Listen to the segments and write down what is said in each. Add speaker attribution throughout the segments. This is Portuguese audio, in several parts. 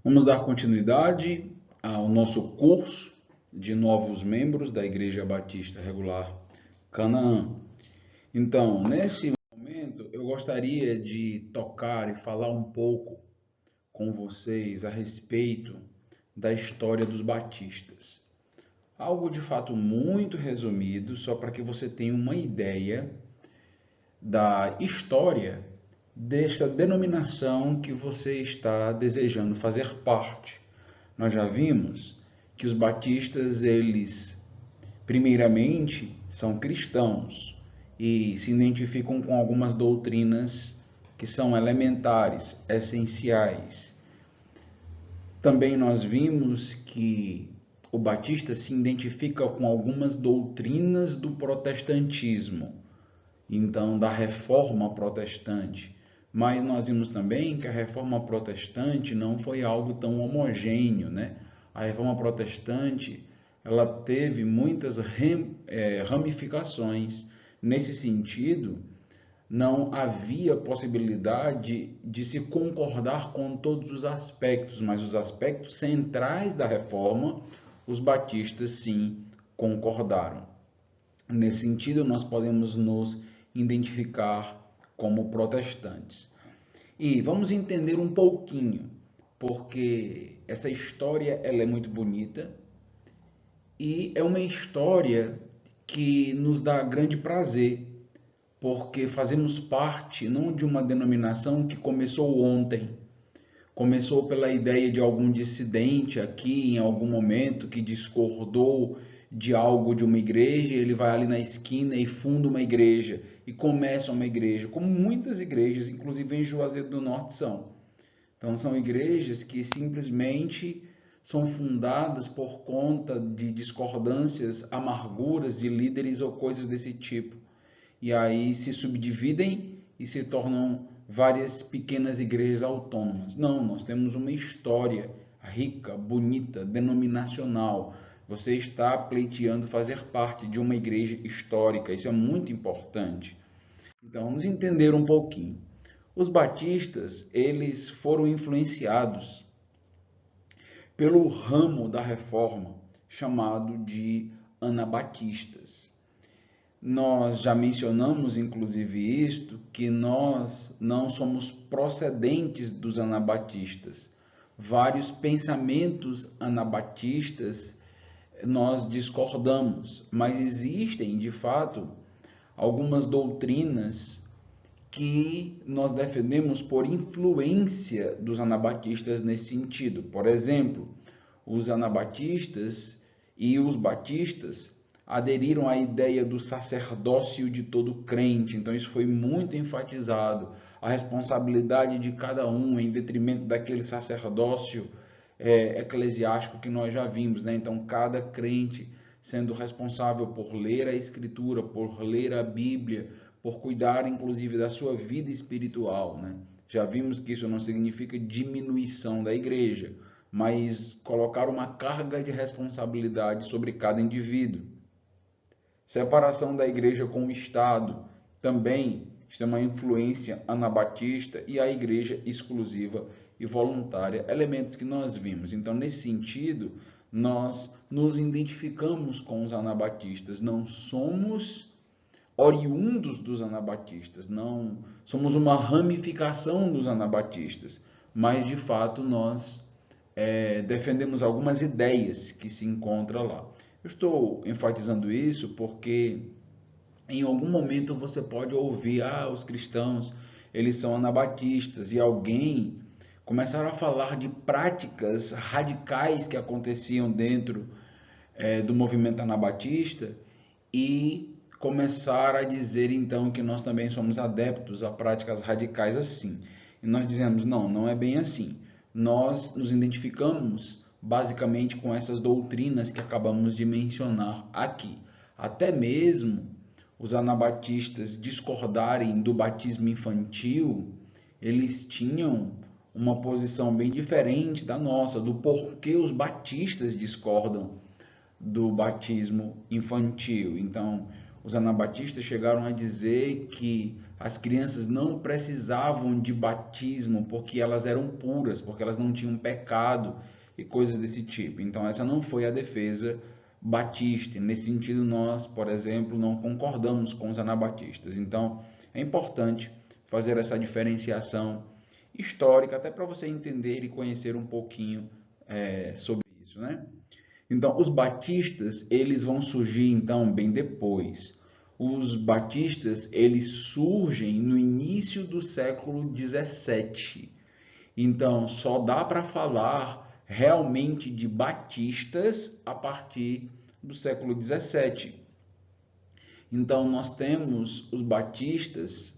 Speaker 1: Vamos dar continuidade ao nosso curso de novos membros da Igreja Batista Regular Canaã. Então, nesse momento, eu gostaria de tocar e falar um pouco com vocês a respeito da história dos batistas. Algo de fato muito resumido, só para que você tenha uma ideia da história desta denominação que você está desejando fazer parte. Nós já vimos que os batistas, eles, primeiramente, são cristãos e se identificam com algumas doutrinas que são elementares, essenciais. Também nós vimos que o batista se identifica com algumas doutrinas do protestantismo, então da reforma protestante. Mas nós vimos também que a reforma protestante não foi algo tão homogêneo, né? A reforma protestante, ela teve muitas ramificações. Nesse sentido, não havia possibilidade de se concordar com todos os aspectos, mas os aspectos centrais da reforma, os batistas sim concordaram. Nesse sentido, nós podemos nos identificar como protestantes. E vamos entender um pouquinho, porque essa história ela é muito bonita e é uma história que nos dá grande prazer, porque fazemos parte não de uma denominação que começou ontem, começou pela ideia de algum dissidente aqui em algum momento que discordou de algo de uma igreja, ele vai ali na esquina e funda uma igreja e começa uma igreja, como muitas igrejas, inclusive em Juazeiro do Norte são. Então são igrejas que simplesmente são fundadas por conta de discordâncias, amarguras de líderes ou coisas desse tipo. E aí se subdividem e se tornam várias pequenas igrejas autônomas. Não, nós temos uma história rica, bonita, denominacional. Você está pleiteando fazer parte de uma igreja histórica, isso é muito importante. Então, vamos entender um pouquinho. Os batistas, eles foram influenciados pelo ramo da reforma chamado de anabatistas. Nós já mencionamos, inclusive, isto, que nós não somos procedentes dos anabatistas. Vários pensamentos anabatistas nós discordamos, mas existem, de fato, algumas doutrinas que nós defendemos por influência dos anabatistas nesse sentido. Por exemplo, os anabatistas e os batistas aderiram à ideia do sacerdócio de todo crente, então isso foi muito enfatizado, a responsabilidade de cada um em detrimento daquele sacerdócio eclesiástico que nós já vimos, né? Então cada crente sendo responsável por ler a Escritura, por ler a Bíblia, por cuidar inclusive da sua vida espiritual, né? Já vimos que isso não significa diminuição da igreja, mas colocar uma carga de responsabilidade sobre cada indivíduo. Separação da igreja com o Estado, também isso é uma influência anabatista, e a igreja exclusiva e voluntária, elementos que nós vimos. Então, nesse sentido, nós nos identificamos com os anabatistas, não somos oriundos dos anabatistas, não somos uma ramificação dos anabatistas, mas de fato nós defendemos algumas ideias que se encontram lá. Eu estou enfatizando isso porque em algum momento você pode ouvir, os cristãos, eles são anabatistas, e alguém começaram a falar de práticas radicais que aconteciam dentro do movimento anabatista e começaram a dizer então que nós também somos adeptos a práticas radicais assim. E nós dizemos, não, não é bem assim. Nós nos identificamos basicamente com essas doutrinas que acabamos de mencionar aqui. Até mesmo os anabatistas discordarem do batismo infantil, eles tinham uma posição bem diferente da nossa, do porquê os batistas discordam do batismo infantil. Então, os anabatistas chegaram a dizer que as crianças não precisavam de batismo porque elas eram puras, porque elas não tinham pecado e coisas desse tipo. Então, essa não foi a defesa batista. Nesse sentido, nós, por exemplo, não concordamos com os anabatistas. Então, é importante fazer essa diferenciação histórica, até para você entender e conhecer um pouquinho sobre isso, né? Então, os batistas, eles vão surgir, então, bem depois. Os batistas, eles surgem no início do século 17. Então, só dá para falar realmente de batistas a partir do século 17. Então, nós temos os batistas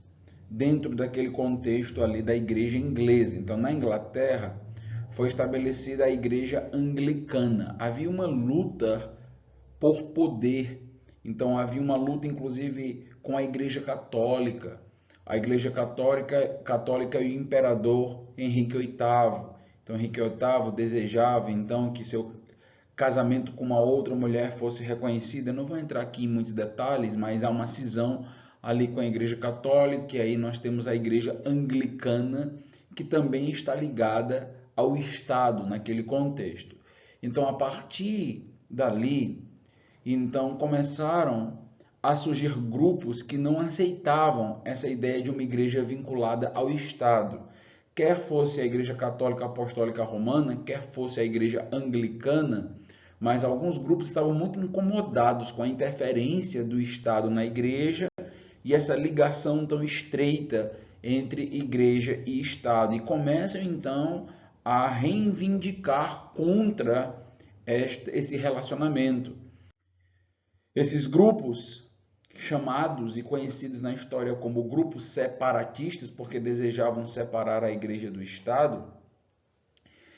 Speaker 1: dentro daquele contexto ali da igreja inglesa. Então, na Inglaterra, foi estabelecida a igreja anglicana. Havia uma luta por poder. Então, havia uma luta, inclusive, com a igreja católica. A igreja católica e o imperador Henrique VIII. Então, Henrique VIII desejava, então, que seu casamento com uma outra mulher fosse reconhecido. Eu não vou entrar aqui em muitos detalhes, mas há uma cisão ali com a igreja católica, e aí nós temos a igreja anglicana, que também está ligada ao Estado naquele contexto. Então, a partir dali, então começaram a surgir grupos que não aceitavam essa ideia de uma igreja vinculada ao Estado. Quer fosse a Igreja Católica Apostólica Romana, quer fosse a Igreja Anglicana, mas alguns grupos estavam muito incomodados com a interferência do Estado na igreja e essa ligação tão estreita entre igreja e Estado. E começam então a reivindicar contra esse relacionamento. Esses grupos, chamados e conhecidos na história como grupos separatistas, porque desejavam separar a igreja do Estado,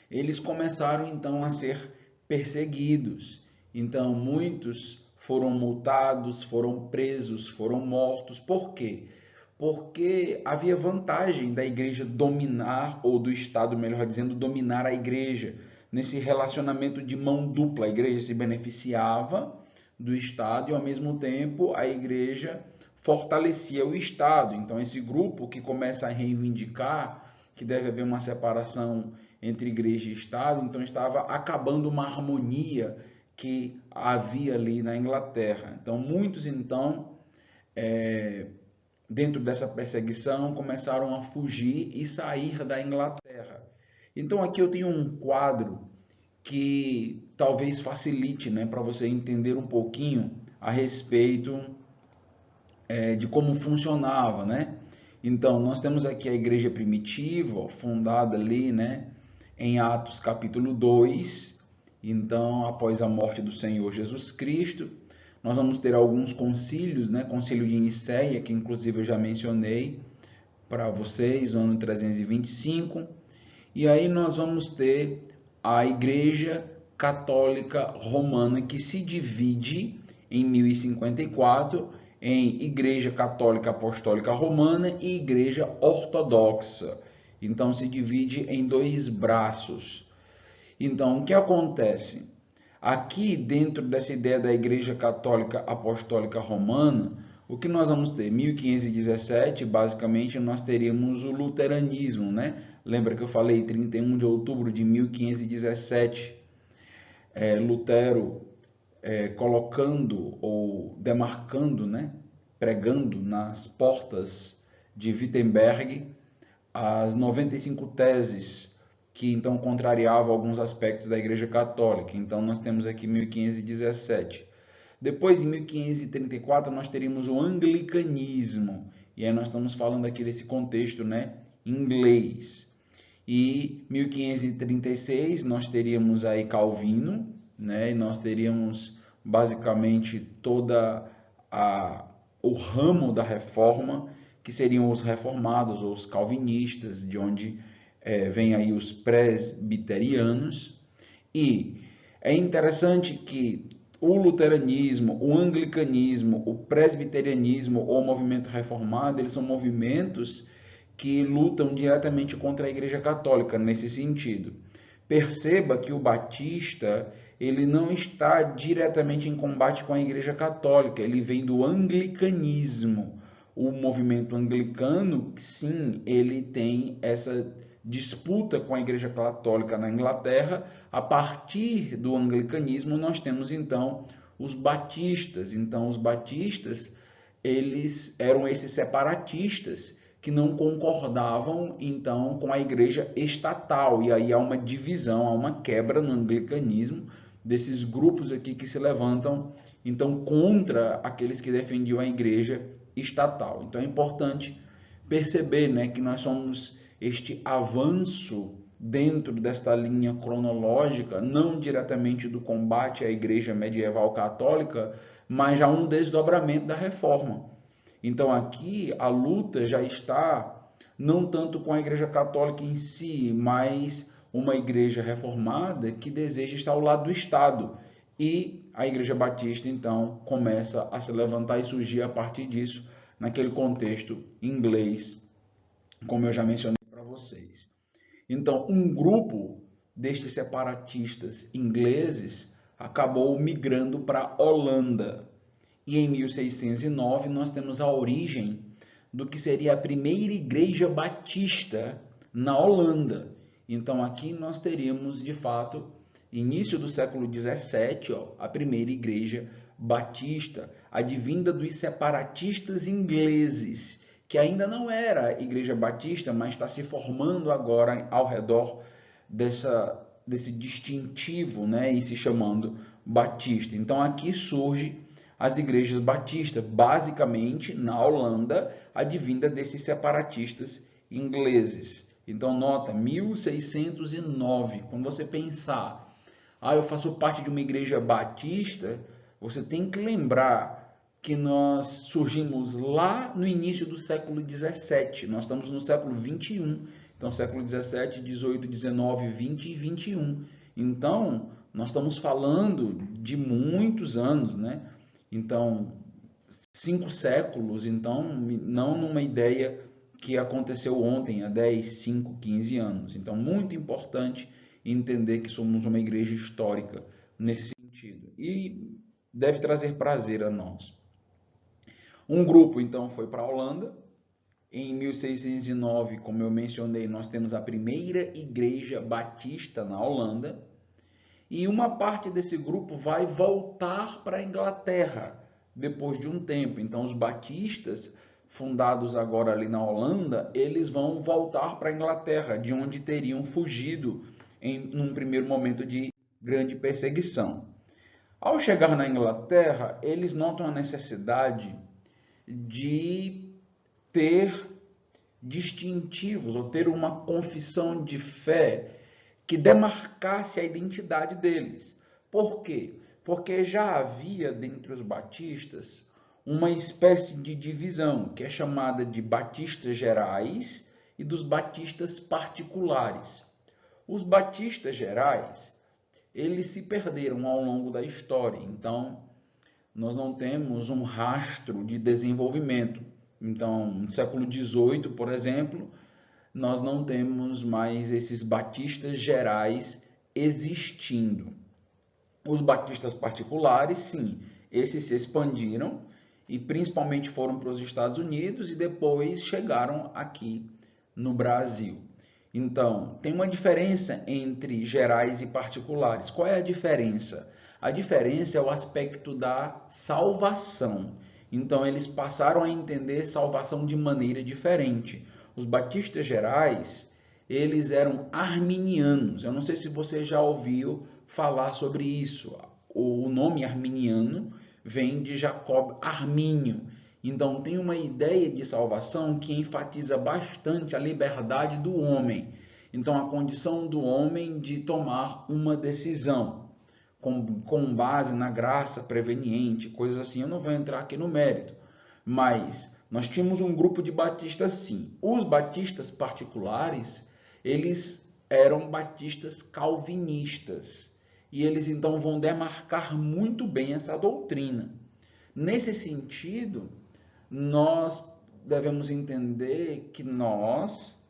Speaker 1: eles começaram então a ser perseguidos. Então, muitos foram multados, foram presos, foram mortos. Por quê? Porque havia vantagem da igreja dominar, ou do Estado, melhor dizendo, dominar a igreja. Nesse relacionamento de mão dupla, a igreja se beneficiava do Estado e, ao mesmo tempo, a igreja fortalecia o Estado. Então, esse grupo que começa a reivindicar que deve haver uma separação entre igreja e Estado, então estava acabando uma harmonia que havia ali na Inglaterra. Então, muitos, então, dentro dessa perseguição, começaram a fugir e sair da Inglaterra. Então, aqui eu tenho um quadro que talvez facilite, né, para você entender um pouquinho a respeito de como funcionava, né? Então, nós temos aqui a igreja primitiva, fundada ali, né, em Atos capítulo 2. Então, após a morte do Senhor Jesus Cristo, nós vamos ter alguns concílios, né? Concílio de Nicéia, que inclusive eu já mencionei para vocês, no ano 325. E aí nós vamos ter a Igreja Católica Romana, que se divide em 1054 em Igreja Católica Apostólica Romana e Igreja Ortodoxa. Então se divide em dois braços. Então, o que acontece? Aqui, dentro dessa ideia da Igreja Católica Apostólica Romana, o que nós vamos ter? 1517, basicamente, nós teríamos o luteranismo, né? Lembra que eu falei 31 de outubro de 1517, Lutero colocando ou demarcando, né? Pregando nas portas de Wittenberg as 95 teses que então contrariavam alguns aspectos da Igreja Católica. Então nós temos aqui 1517. Depois, em 1534, nós teríamos o anglicanismo. E aí nós estamos falando aqui desse contexto, né, inglês. E 1536 nós teríamos aí Calvino, né, e nós teríamos basicamente toda o ramo da reforma, que seriam os reformados ou os calvinistas, de onde vem aí os presbiterianos. E é interessante que o luteranismo, o anglicanismo, o presbiterianismo ou o movimento reformado, eles são movimentos que lutam diretamente contra a Igreja Católica nesse sentido. Perceba que o batista, ele não está diretamente em combate com a Igreja Católica, ele vem do anglicanismo. o movimento anglicano, sim, ele tem essa disputa com a Igreja Católica na Inglaterra. A partir do anglicanismo, nós temos então os batistas. Então, os batistas, eles eram esses separatistas que não concordavam então com a igreja estatal, e aí há uma divisão, há uma quebra no anglicanismo desses grupos aqui que se levantam então contra aqueles que defendiam a igreja estatal. Então é importante perceber, né, que nós somos este avanço dentro desta linha cronológica, não diretamente do combate à igreja medieval católica, mas já um desdobramento da reforma. Então aqui a luta já está não tanto com a Igreja Católica em si, mas uma igreja reformada que deseja estar ao lado do Estado. E a Igreja Batista então começa a se levantar e surgir a partir disso, naquele contexto inglês, como eu já mencionei para vocês. Então, um grupo destes separatistas ingleses acabou migrando para a Holanda. E em 1609 nós temos a origem do que seria a primeira igreja batista na Holanda. Então aqui nós teríamos, de fato, início do século XVII, a primeira igreja batista, advinda dos separatistas ingleses, que ainda não era igreja batista, mas está se formando agora ao redor desse distintivo, né, e se chamando batista. Então aqui surge as igrejas batistas, basicamente na Holanda, advinda desses separatistas ingleses. Então nota, 1609, quando você pensar, eu faço parte de uma igreja batista, você tem que lembrar que nós surgimos lá no início do século XVII, nós estamos no século XXI, então século XVII, XVIII, XIX, XX e XXI. Então, nós estamos falando de muitos anos, né? Então, 5 séculos, então, não numa ideia que aconteceu ontem, há 10, 5, 15 anos. Então, muito importante entender que somos uma igreja histórica nesse sentido. E deve trazer prazer a nós. Um grupo, então, foi para a Holanda. Em 1609, como eu mencionei, nós temos a primeira igreja batista na Holanda. E uma parte desse grupo vai voltar para a Inglaterra depois de um tempo. Então, os batistas, fundados agora ali na Holanda, eles vão voltar para a Inglaterra, de onde teriam fugido num primeiro momento de grande perseguição. Ao chegar na Inglaterra, eles notam a necessidade de ter distintivos, ou ter uma confissão de fé que demarcasse a identidade deles. Por quê? Porque já havia dentre os batistas uma espécie de divisão, que é chamada de batistas gerais e dos batistas particulares. Os batistas gerais, eles se perderam ao longo da história, então nós não temos um rastro de desenvolvimento. Então, no século XVIII, por exemplo, nós não temos mais esses batistas gerais existindo. Os batistas particulares, sim, esses se expandiram e principalmente foram para os Estados Unidos e depois chegaram aqui no Brasil. Então, tem uma diferença entre gerais e particulares. Qual é a diferença? A diferença é o aspecto da salvação. Então, eles passaram a entender salvação de maneira diferente. Os batistas gerais, eles eram arminianos. Eu não sei se você já ouviu falar sobre isso. O nome arminiano vem de Jacob Armínio. Então, tem uma ideia de salvação que enfatiza bastante a liberdade do homem. Então, a condição do homem de tomar uma decisão com base na graça preveniente, coisas assim. Eu não vou entrar aqui no mérito, mas nós tínhamos um grupo de batistas, sim. Os batistas particulares, eles eram batistas calvinistas. E eles, então, vão demarcar muito bem essa doutrina. Nesse sentido, nós devemos entender que nós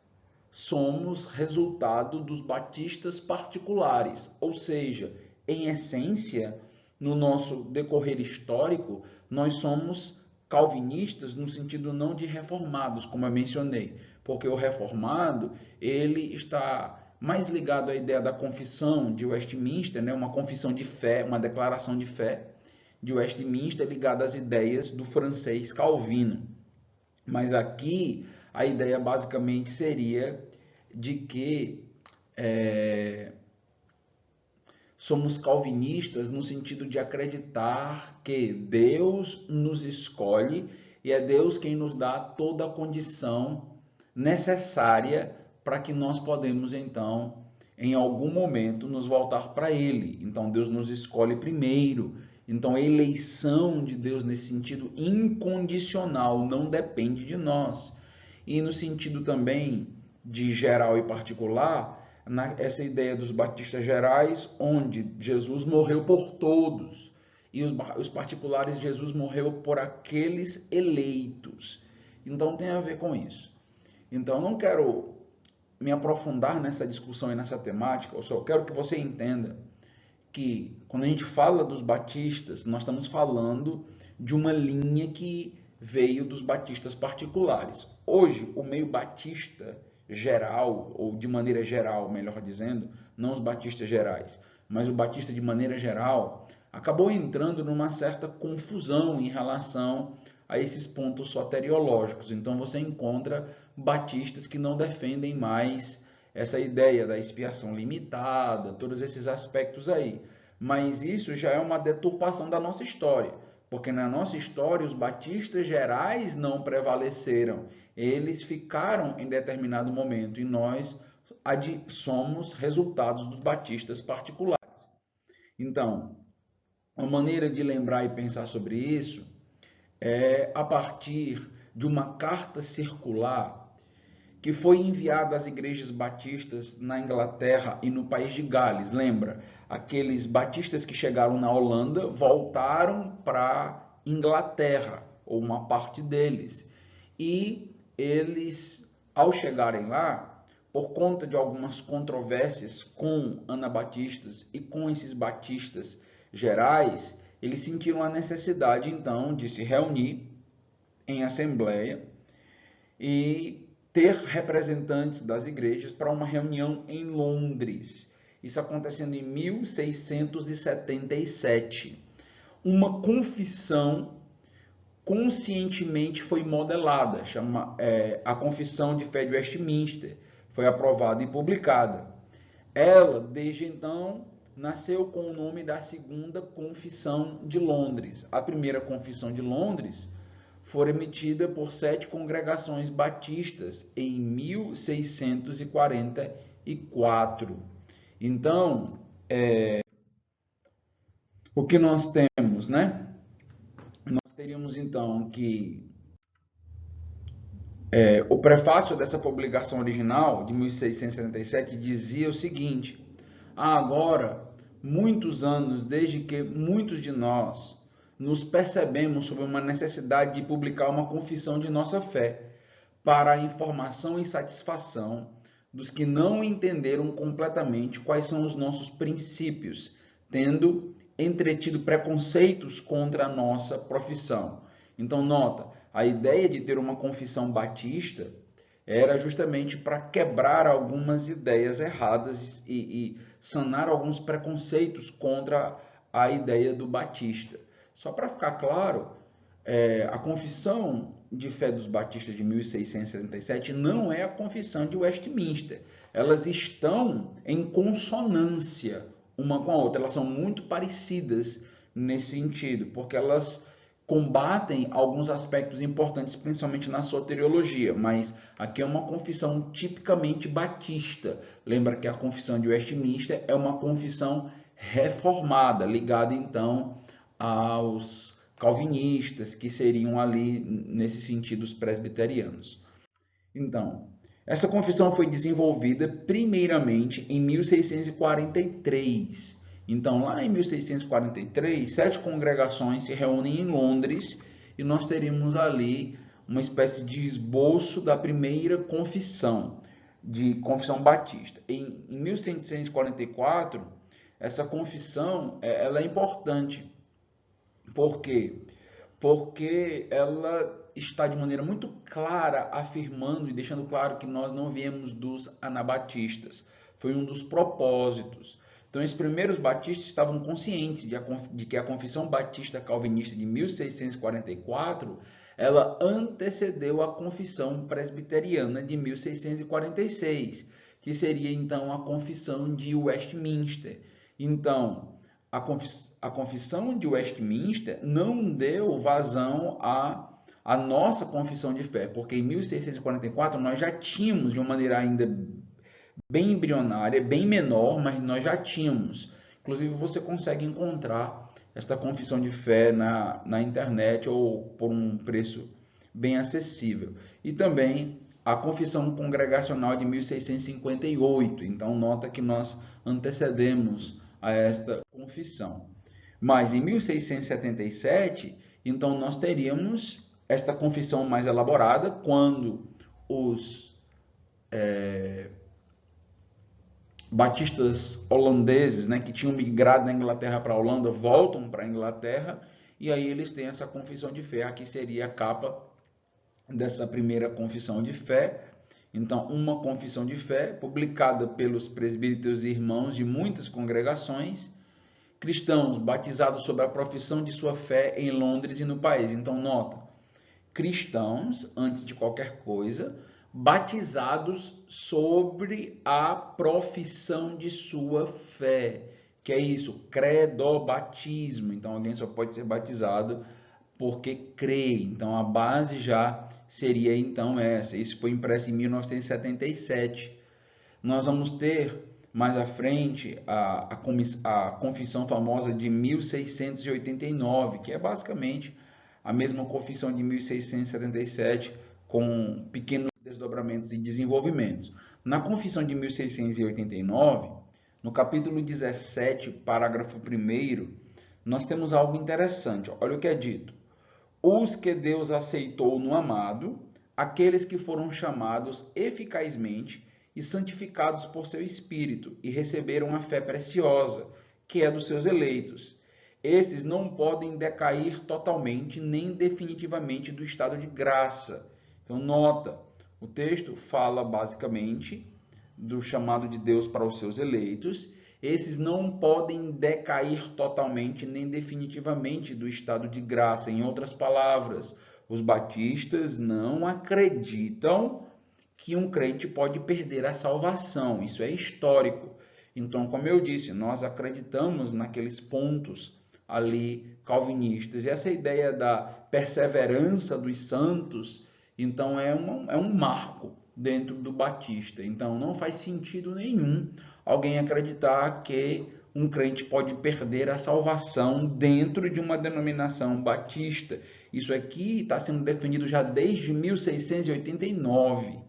Speaker 1: somos resultado dos batistas particulares. Ou seja, em essência, no nosso decorrer histórico, nós somos calvinistas no sentido não de reformados, como eu mencionei, porque o reformado ele está mais ligado à ideia da confissão de Westminster, né, uma confissão de fé, uma declaração de fé de Westminster ligada às ideias do francês Calvino. Mas aqui a ideia basicamente seria de que somos calvinistas no sentido de acreditar que Deus nos escolhe e é Deus quem nos dá toda a condição necessária para que nós podemos, então, em algum momento, nos voltar para Ele. Então, Deus nos escolhe primeiro. Então, a eleição de Deus nesse sentido incondicional não depende de nós. E no sentido também de geral e particular, essa ideia dos batistas gerais, onde Jesus morreu por todos, e os particulares, Jesus morreu por aqueles eleitos. Então tem a ver com isso. Então não quero me aprofundar nessa discussão e nessa temática, eu só quero que você entenda que quando a gente fala dos batistas, nós estamos falando de uma linha que veio dos batistas particulares. Hoje, o meio batista geral, ou de maneira geral, melhor dizendo, não os batistas gerais, mas o batista de maneira geral, acabou entrando numa certa confusão em relação a esses pontos soteriológicos. Então você encontra batistas que não defendem mais essa ideia da expiação limitada, todos esses aspectos aí. Mas isso já é uma deturpação da nossa história, porque na nossa história os batistas gerais não prevaleceram. Eles ficaram em determinado momento e nós somos resultados dos batistas particulares. Então, uma maneira de lembrar e pensar sobre isso é a partir de uma carta circular que foi enviada às igrejas batistas na Inglaterra e no país de Gales. Lembra? Aqueles batistas que chegaram na Holanda voltaram para Inglaterra, ou uma parte deles. E eles, ao chegarem lá, por conta de algumas controvérsias com anabatistas e com esses batistas gerais, eles sentiram a necessidade, então, de se reunir em assembleia e ter representantes das igrejas para uma reunião em Londres. Isso acontecendo em 1677. Uma confissão conscientemente foi modelada, a Confissão de Fé de Westminster, foi aprovada e publicada. Ela, desde então, nasceu com o nome da Segunda Confissão de Londres. A primeira Confissão de Londres foi emitida por 7 congregações batistas em 1644. Então, o que nós temos, né? Nós teríamos então que o prefácio dessa publicação original de 1677 dizia o seguinte: agora, muitos anos desde que muitos de nós nos percebemos sobre uma necessidade de publicar uma confissão de nossa fé, para a informação e satisfação dos que não entenderam completamente quais são os nossos princípios, tendo entretido preconceitos contra a nossa profissão. Então, nota, a ideia de ter uma confissão batista era justamente para quebrar algumas ideias erradas e sanar alguns preconceitos contra a ideia do batista. Só para ficar claro, a Confissão de Fé dos Batistas de 1677 não é a Confissão de Westminster. Elas estão em consonância uma com a outra. Elas são muito parecidas nesse sentido, porque elas combatem alguns aspectos importantes, principalmente na soteriologia, mas aqui é uma confissão tipicamente batista. Lembra que a Confissão de Westminster é uma confissão reformada, ligada então aos calvinistas, que seriam ali, nesse sentido, os presbiterianos. Então, essa confissão foi desenvolvida primeiramente em 1643. Então, lá em 1643, 7 congregações se reúnem em Londres e nós teríamos ali uma espécie de esboço da primeira confissão, de confissão batista. Em 1644, essa confissão ela é importante. Por quê? porque ela está de maneira muito clara afirmando e deixando claro que nós não viemos dos anabatistas. Foi um dos propósitos. Então, esses primeiros batistas estavam conscientes de que a Confissão Batista Calvinista de 1644 ela antecedeu a Confissão Presbiteriana de 1646, que seria então a Confissão de Westminster. Então, a Confissão de Westminster não deu vazão à nossa confissão de fé, porque em 1644 nós já tínhamos, de uma maneira ainda bem embrionária, bem menor, mas nós já tínhamos. Inclusive, você consegue encontrar esta confissão de fé na internet ou por um preço bem acessível. E também a Confissão Congregacional de 1658. Então, nota que nós antecedemos a esta confissão. Mas em 1677, então nós teríamos esta confissão mais elaborada, quando os batistas holandeses, né, que tinham migrado da Inglaterra para a Holanda, voltam para a Inglaterra, e aí eles têm essa confissão de fé. Aqui seria a capa dessa primeira confissão de fé. Então, uma confissão de fé publicada pelos presbíteros e irmãos de muitas congregações, cristãos batizados sob a profissão de sua fé em Londres e no país. Então, nota, cristãos, antes de qualquer coisa, batizados sobre a profissão de sua fé. Que é isso? Credobatismo. Então, alguém só pode ser batizado porque crê. Então, a base já seria então essa. Isso foi impresso em 1977. Nós vamos ter mais à frente a confissão famosa de 1689, que é basicamente a mesma confissão de 1677, com pequenos desdobramentos e desenvolvimentos. Na confissão de 1689, no capítulo 17, parágrafo 1º, nós temos algo interessante. Olha o que é dito. Os que Deus aceitou no amado, aqueles que foram chamados eficazmente e santificados por seu Espírito e receberam a fé preciosa, que é dos seus eleitos. Esses não podem decair totalmente nem definitivamente do estado de graça. Então, nota, o texto fala basicamente do chamado de Deus para os seus eleitos. Esses não podem decair totalmente nem definitivamente do estado de graça. Em outras palavras, os batistas não acreditam que um crente pode perder a salvação. Isso é histórico. Então, como eu disse, nós acreditamos naqueles pontos ali calvinistas. E essa ideia da perseverança dos santos, então, é um marco dentro do batista. Então, não faz sentido nenhum alguém acreditar que um crente pode perder a salvação dentro de uma denominação batista. Isso aqui está sendo definido já desde 1689.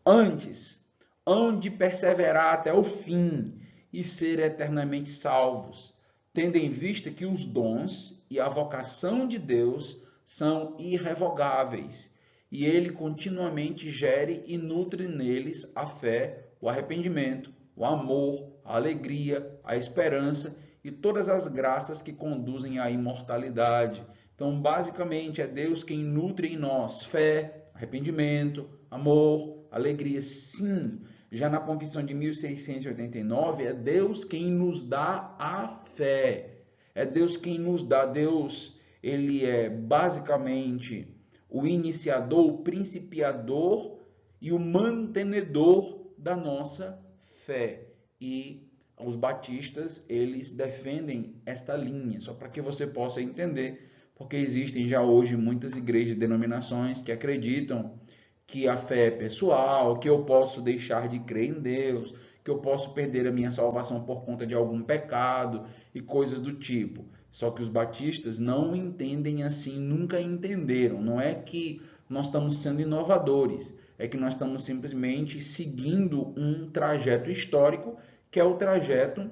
Speaker 1: Antes, hão de perseverar até o fim e ser eternamente salvos, tendo em vista que os dons e a vocação de Deus são irrevogáveis, e ele continuamente gere e nutre neles a fé, o arrependimento, o amor, a alegria, a esperança e todas as graças que conduzem à imortalidade. Então, basicamente, é Deus quem nutre em nós fé, arrependimento, amor, alegria. Sim, já na confissão de 1689, é Deus quem nos dá a fé. É Deus quem nos dá. Deus, ele é basicamente o iniciador, o principiador e o mantenedor da nossa fé. E os batistas, eles defendem esta linha, só para que você possa entender, porque existem já hoje muitas igrejas e denominações que acreditam que a fé é pessoal, que eu posso deixar de crer em Deus, que eu posso perder a minha salvação por conta de algum pecado e coisas do tipo. Só que os batistas não entendem assim, nunca entenderam. Não é que nós estamos sendo inovadores, é que nós estamos simplesmente seguindo um trajeto histórico, que é o trajeto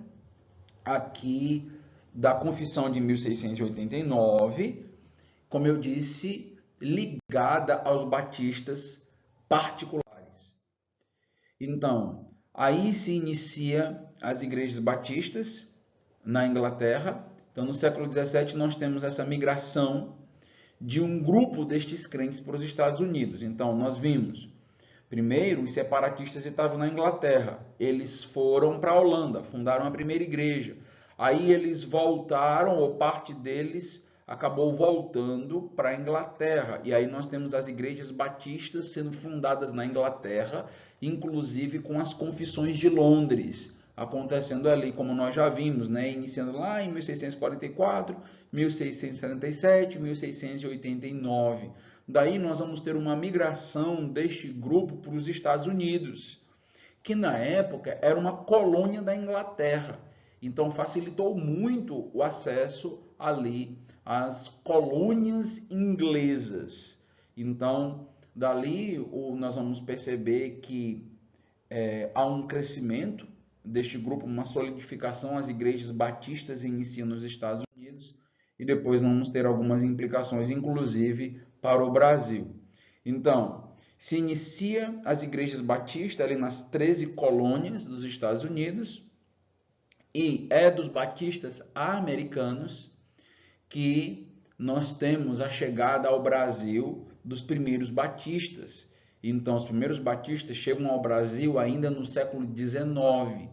Speaker 1: aqui da Confissão de 1689, como eu disse, ligada aos batistas particulares. Então, aí se inicia as igrejas batistas na Inglaterra. Então, no século XVII, nós temos essa migração de um grupo destes crentes para os Estados Unidos. Então, nós vimos, primeiro, os separatistas estavam na Inglaterra. Eles foram para a Holanda, fundaram a primeira igreja. Aí eles voltaram, ou parte deles acabou voltando para a Inglaterra. E aí nós temos as igrejas batistas sendo fundadas na Inglaterra, inclusive com as confissões de Londres, acontecendo ali, como nós já vimos, né? Iniciando lá em 1644, 1677, 1689. Daí nós vamos ter uma migração deste grupo para os Estados Unidos, que na época era uma colônia da Inglaterra. Então facilitou muito o acesso ali às colônias inglesas. Então, dali nós vamos perceber que há um crescimento deste grupo, uma solidificação, as igrejas batistas iniciam nos Estados Unidos, e depois vamos ter algumas implicações, inclusive para o Brasil. Então, se inicia as igrejas batistas ali nas 13 colônias dos Estados Unidos, e é dos batistas americanos que nós temos a chegada ao Brasil dos primeiros batistas. Então, os primeiros batistas chegam ao Brasil ainda no século XIX.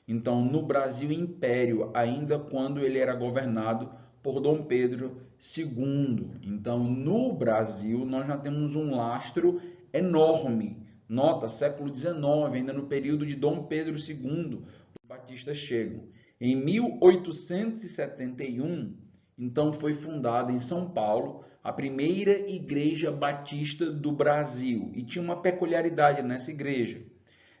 Speaker 1: Então, no Brasil Império, ainda quando ele era governado por Dom Pedro II. Então, no Brasil, nós já temos um lastro enorme. Nota, século XIX, ainda no período de Dom Pedro II, os batistas chegam. Em 1871, então, foi fundada em São Paulo a primeira igreja batista do Brasil. E tinha uma peculiaridade nessa igreja.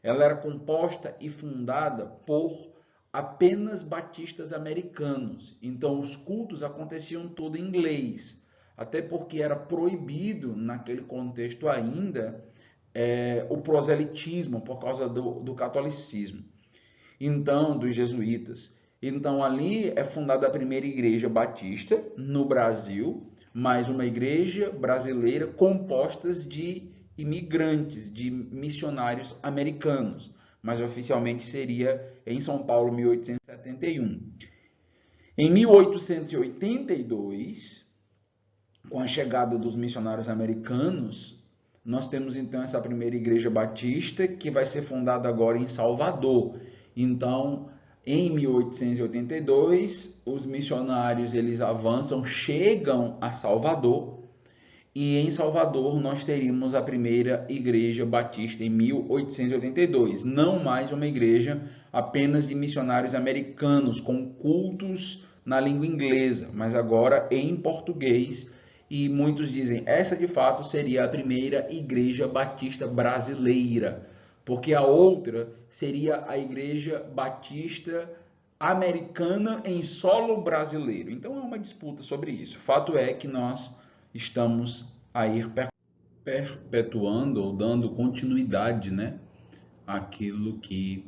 Speaker 1: Ela era composta e fundada por apenas batistas americanos. Então, os cultos aconteciam todo em inglês, até porque era proibido, naquele contexto ainda, o proselitismo, por causa do catolicismo. Então, dos jesuítas. Então, ali é fundada a primeira igreja batista no Brasil, mas uma igreja brasileira composta de imigrantes, de missionários americanos, mas oficialmente seria em São Paulo, 1871. Em 1882, com a chegada dos missionários americanos, nós temos então essa primeira igreja batista, que vai ser fundada agora em Salvador. Então, em 1882, os missionários eles avançam, chegam a Salvador, e em Salvador nós teríamos a primeira igreja batista em 1882. Não mais uma igreja apenas de missionários americanos, com cultos na língua inglesa, mas agora em português. E muitos dizem, essa de fato seria a primeira igreja batista brasileira, porque a outra seria a igreja batista americana em solo brasileiro. Então é uma disputa sobre isso. Fato é que nós estamos a ir perpetuando ou dando continuidade, né, àquilo que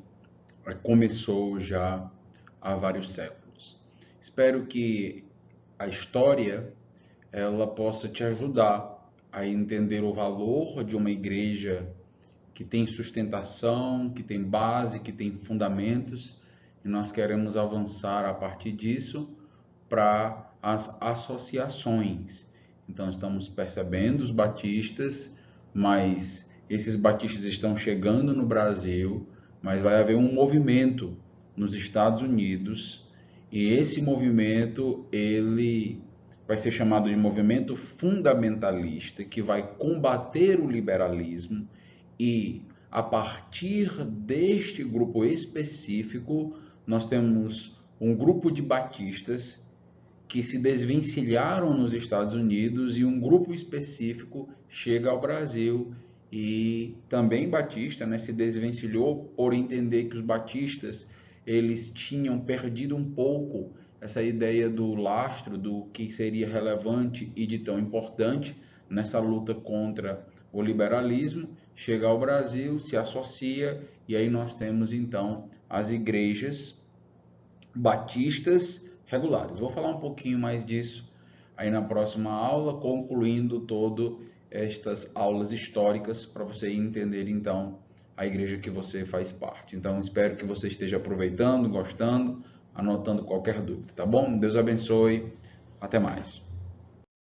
Speaker 1: começou já há vários séculos. Espero que a história ela possa te ajudar a entender o valor de uma igreja que tem sustentação, que tem base, que tem fundamentos, e nós queremos avançar a partir disso para as associações. Então estamos percebendo os batistas, mas esses batistas estão chegando no Brasil, mas vai haver um movimento nos Estados Unidos, e esse movimento ele vai ser chamado de movimento fundamentalista, que vai combater o liberalismo, e a partir deste grupo específico, nós temos um grupo de batistas que se desvencilharam nos Estados Unidos, e um grupo específico chega ao Brasil e também batista, né, se desvencilhou por entender que os batistas eles tinham perdido um pouco essa ideia do lastro, do que seria relevante e de tão importante nessa luta contra o liberalismo. Chega ao Brasil, se associa, e aí nós temos então as igrejas batistas regulares. Vou falar um pouquinho mais disso aí na próxima aula, concluindo todas estas aulas históricas para você entender então a igreja que você faz parte. Então espero que você esteja aproveitando, gostando, anotando qualquer dúvida, tá bom? Deus abençoe, até mais.